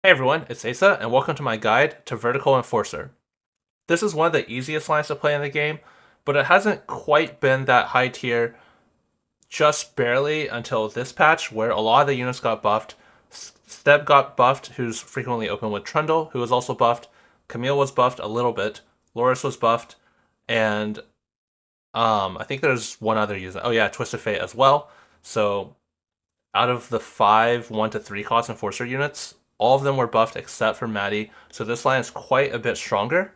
Hey everyone, it's Aesah, and welcome to my guide to Vertical Enforcer. This is one of the easiest lines to play in the game, but it hasn't quite been that high tier just barely until this patch where a lot of the units got buffed. Steb got buffed, who's frequently open with Trundle, who was also buffed. Camille was buffed a little bit. Loris was buffed, and I think there's one other user. Oh yeah, Twisted Fate as well. So out of the 1 to 3 cost Enforcer units, all of them were buffed except for Maddie. So this line is quite a bit stronger.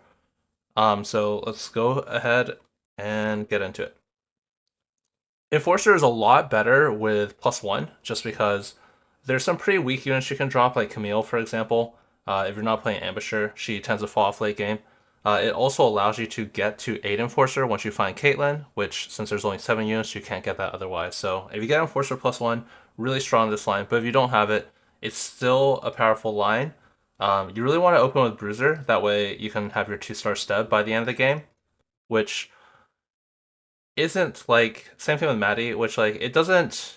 So let's go ahead and get into it. Enforcer is a lot better with +1, just because there's some pretty weak units you can drop, like Camille, for example. If you're not playing Ambusher, she tends to fall off late game. It also allows you to get to 8 Enforcer once you find Caitlyn, which, since there's only 7 units, you can't get that otherwise. So if you get Enforcer +1, really strong this line. But if you don't have it, it's still a powerful line. You really want to open with Bruiser, that way you can have your 2-star Steb by the end of the game, which isn't like, same thing with Maddie, which like it doesn't,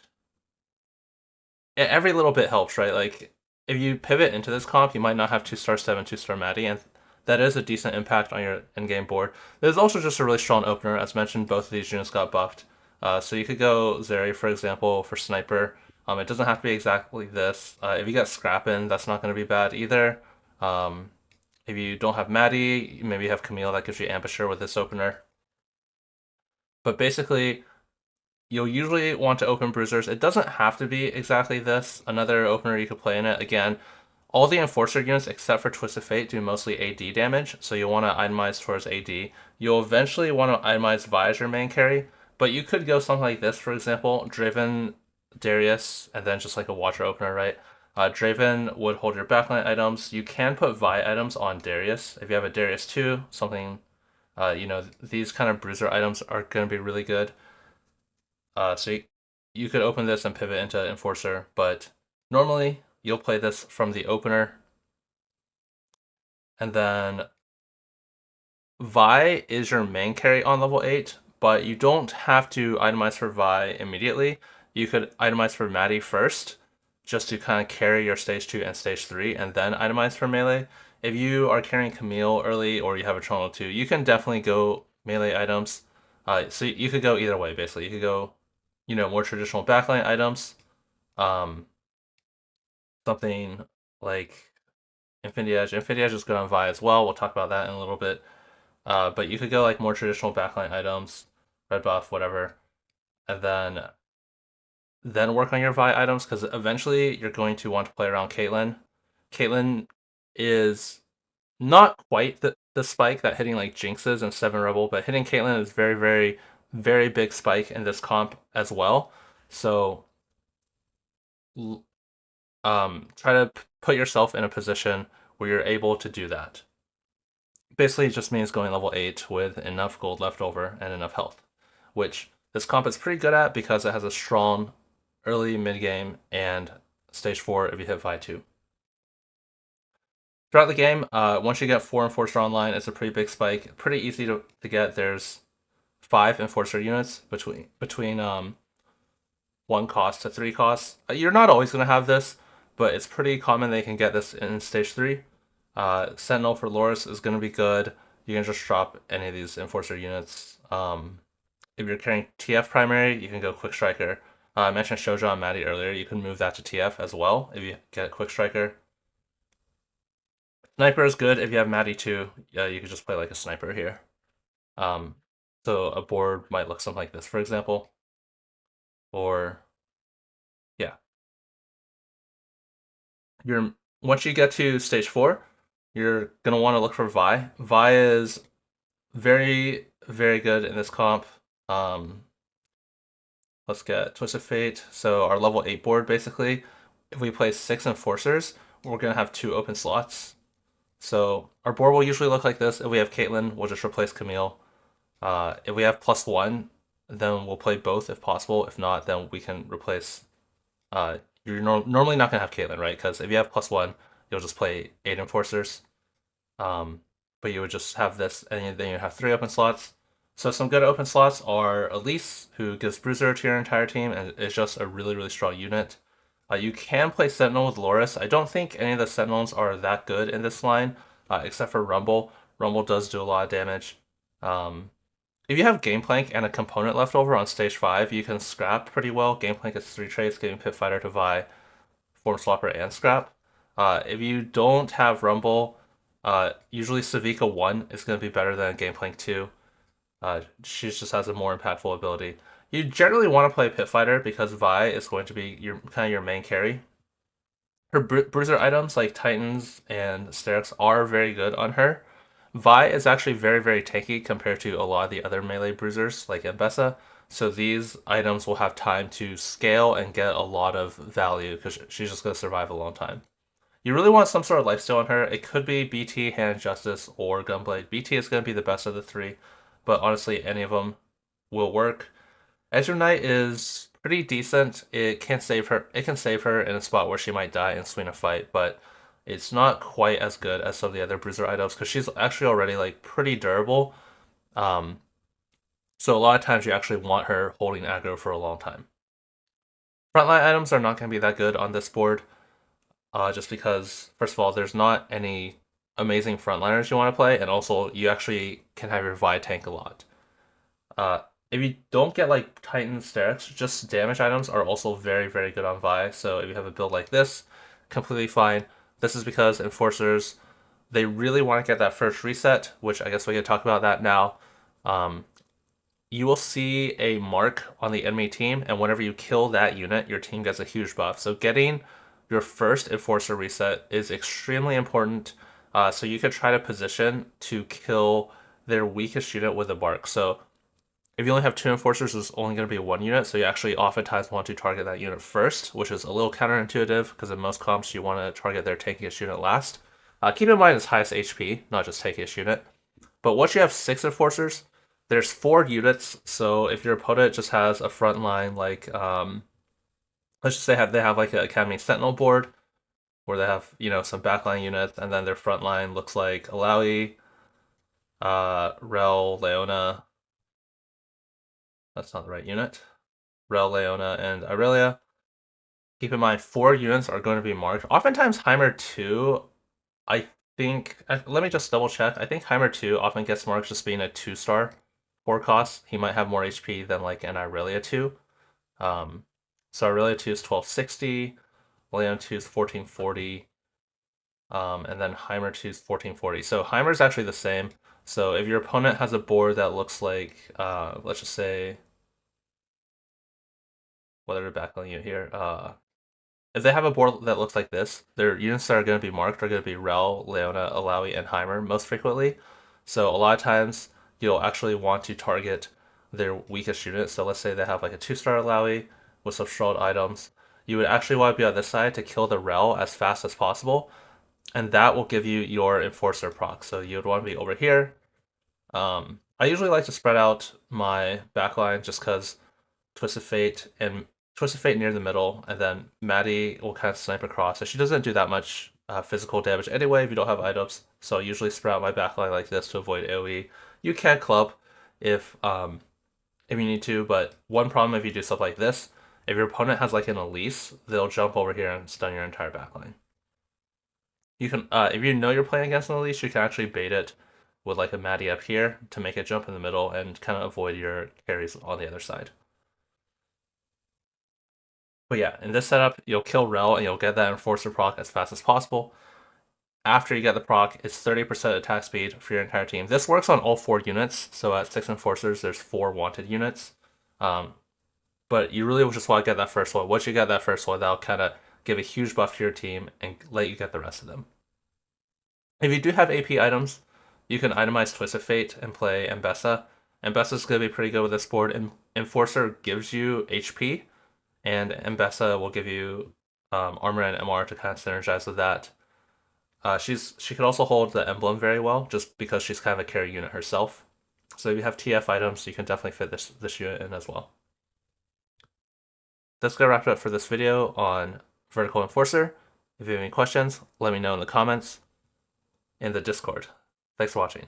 every little bit helps, right? Like if you pivot into this comp, you might not have 2-star Steb and 2-star Maddie, and that is a decent impact on your in-game board. There's also just a really strong opener. As mentioned, both of these units got buffed. So you could go Zeri, for example, for Sniper. It doesn't have to be exactly this. If you get Scrappin, that's not going to be bad either. If you don't have Maddie, maybe you have Camille, that gives you Ambusher with this opener. But basically, you'll usually want to open Bruisers. It doesn't have to be exactly this. Another opener you could play in it. Again, all the Enforcer units except for Twisted Fate do mostly AD damage, so you'll want to itemize towards AD. You'll eventually want to itemize Vi as your main carry, but you could go something like this, for example, Draven, Darius, and then just like a Watcher opener, right? Draven would hold your backline items. You can put Vi items on Darius. If you have a Darius 2, something, these kind of bruiser items are going to be really good. So you could open this and pivot into Enforcer, but normally you'll play this from the opener. And then Vi is your main carry on level 8, but you don't have to itemize for Vi immediately. You could itemize for Maddie first, just to kind of carry your stage 2 and stage 3, and then itemize for melee. If you are carrying Camille early or you have a Chrono 2, you can definitely go melee items. So you could go either way, basically. You could go, more traditional backline items. Um, Something like Infinity Edge. Infinity Edge is good on Vi as well. We'll talk about that in a little bit. But you could go like more traditional backline items, red buff, whatever, and then work on your Vi items, because eventually you're going to want to play around Caitlyn. Caitlyn is not quite the spike that hitting like Jinxes and 7 Rebel, but hitting Caitlyn is very, very, very big spike in this comp as well. So try to put yourself in a position where you're able to do that. Basically, it just means going level 8 with enough gold left over and enough health, which this comp is pretty good at because it has a strong early mid game and stage 4 if you hit Vi 2. Throughout the game, once you get 4 Enforcer online, it's a pretty big spike. Pretty easy to get. There's 5 Enforcer units between 1 cost to 3 costs. You're not always going to have this, but it's pretty common they can get this in stage 3. Sentinel for Loris is going to be good. You can just drop any of these Enforcer units. If you're carrying TF primary, you can go Quick Striker. I mentioned Shoujo and Maddie earlier. You can move that to TF as well if you get Quick Striker. Sniper is good if you have Maddie too. Yeah, you could just play like a sniper here. So a board might look something like this, for example. Or yeah. Once you get to stage 4, you're gonna want to look for Vi. Vi is very, very good in this comp. Let's get Twisted Fate. So our level 8 board, basically, if we play 6 Enforcers, we're gonna have 2 open slots. So our board will usually look like this. If we have Caitlyn, we'll just replace Camille. If we have +1, then we'll play both if possible. If not, then we can replace. You're normally not gonna have Caitlyn, right? Because if you have +1, you'll just play 8 Enforcers. But you would just have this, and then you have 3 open slots. So some good open slots are Elise, who gives Bruiser to your entire team, and is just a really, really strong unit. You can play Sentinel with Loris. I don't think any of the Sentinels are that good in this line, except for Rumble. Rumble does do a lot of damage. If you have Gameplank and a component left over on stage 5, you can scrap pretty well. Gameplank is 3 traits, giving Pit Fighter to Vi, Form Swapper, and scrap. If you don't have Rumble, usually Savika 1 is going to be better than Gameplank 2. She just has a more impactful ability. You generally want to play Pit Fighter because Vi is going to be your main carry. Her bruiser items like Titans and Sterix are very good on her. Vi is actually very, very tanky compared to a lot of the other melee bruisers like Aesah. So these items will have time to scale and get a lot of value because she's just going to survive a long time. You really want some sort of lifesteal on her. It could be BT, Hand Justice, or Gunblade. BT is going to be the best of the three, but honestly, any of them will work. Ezra Knight is pretty decent. It can save her. It can save her in a spot where she might die and swing a fight, but it's not quite as good as some of the other bruiser items because she's actually already like pretty durable. Um, so a lot of times you actually want her holding aggro for a long time. Frontline items are not going to be that good on this board, just because first of all, there's not any amazing frontliners you want to play, and also you actually can have your Vi tank a lot. If you don't get like Titan Sterix, just damage items are also very, very good on Vi. So if you have a build like this, completely fine. This is because Enforcers, they really want to get that first reset, which I guess we can talk about that now. You will see a mark on the enemy team, and whenever you kill that unit, your team gets a huge buff. So getting your first Enforcer reset is extremely important. So you could try to position to kill their weakest unit with a bark. So if you only have 2 Enforcers, there's only going to be 1 unit, so you actually oftentimes want to target that unit first, which is a little counterintuitive, because in most comps you want to target their tankiest unit last. Keep in mind it's highest HP, not just tankiest unit. But once you have 6 Enforcers, there's 4 units, so if your opponent just has a front line, like, let's just say they have like an Academy Sentinel board, where they have, some backline units, and then their front line looks like Alawi, Rel, Leona, that's not the right unit. Rel, Leona, and Irelia. Keep in mind, 4 units are going to be marked. Oftentimes, Heimer 2, I think, let me just double check. I think Heimer 2 often gets marked just being a 2-star 4 cost. He might have more HP than like an Irelia 2. So Irelia 2 is 1260, Leona 2 is 1440, and then Heimer 2 is 1440. So Heimer is actually the same. So if your opponent has a board that looks like, let's just say, whether to backline you here, if they have a board that looks like this, their units that are going to be marked are going to be Rel, Leona, Alawi, and Heimer most frequently. So a lot of times you'll actually want to target their weakest unit. So let's say they have like a 2-star Alawi with some shroud items. You would actually want to be on this side to kill the Rel as fast as possible, and that will give you your Enforcer proc. So you would want to be over here. I usually like to spread out my backline just because Twisted Fate near the middle, and then Maddie will kind of snipe across. So she doesn't do that much physical damage anyway if you don't have items. So I usually spread out my backline like this to avoid AoE. You can club if you need to, but one problem if you do stuff like this, if your opponent has like an Elise, they'll jump over here and stun your entire backline. You can, if you know you're playing against an Elise, you can actually bait it with like a Maddie up here to make it jump in the middle and kind of avoid your carries on the other side. But yeah, in this setup, you'll kill Rel and you'll get that Enforcer proc as fast as possible. After you get the proc, it's 30% attack speed for your entire team. This works on all 4 units, so at 6 Enforcers, there's 4 wanted units. But you really just want to get that first one. Once you get that first one, that'll kind of give a huge buff to your team and let you get the rest of them. If you do have AP items, you can itemize Twisted Fate and play Aesah. Aesah's going to be pretty good with this board. Enforcer gives you HP, and Aesah will give you armor and MR to kind of synergize with that. She could also hold the emblem very well, just because she's kind of a carry unit herself. So if you have TF items, you can definitely fit this unit in as well. That's gonna wrap it up for this video on Vertical Enforcer. If you have any questions, let me know in the comments in the Discord. Thanks for watching.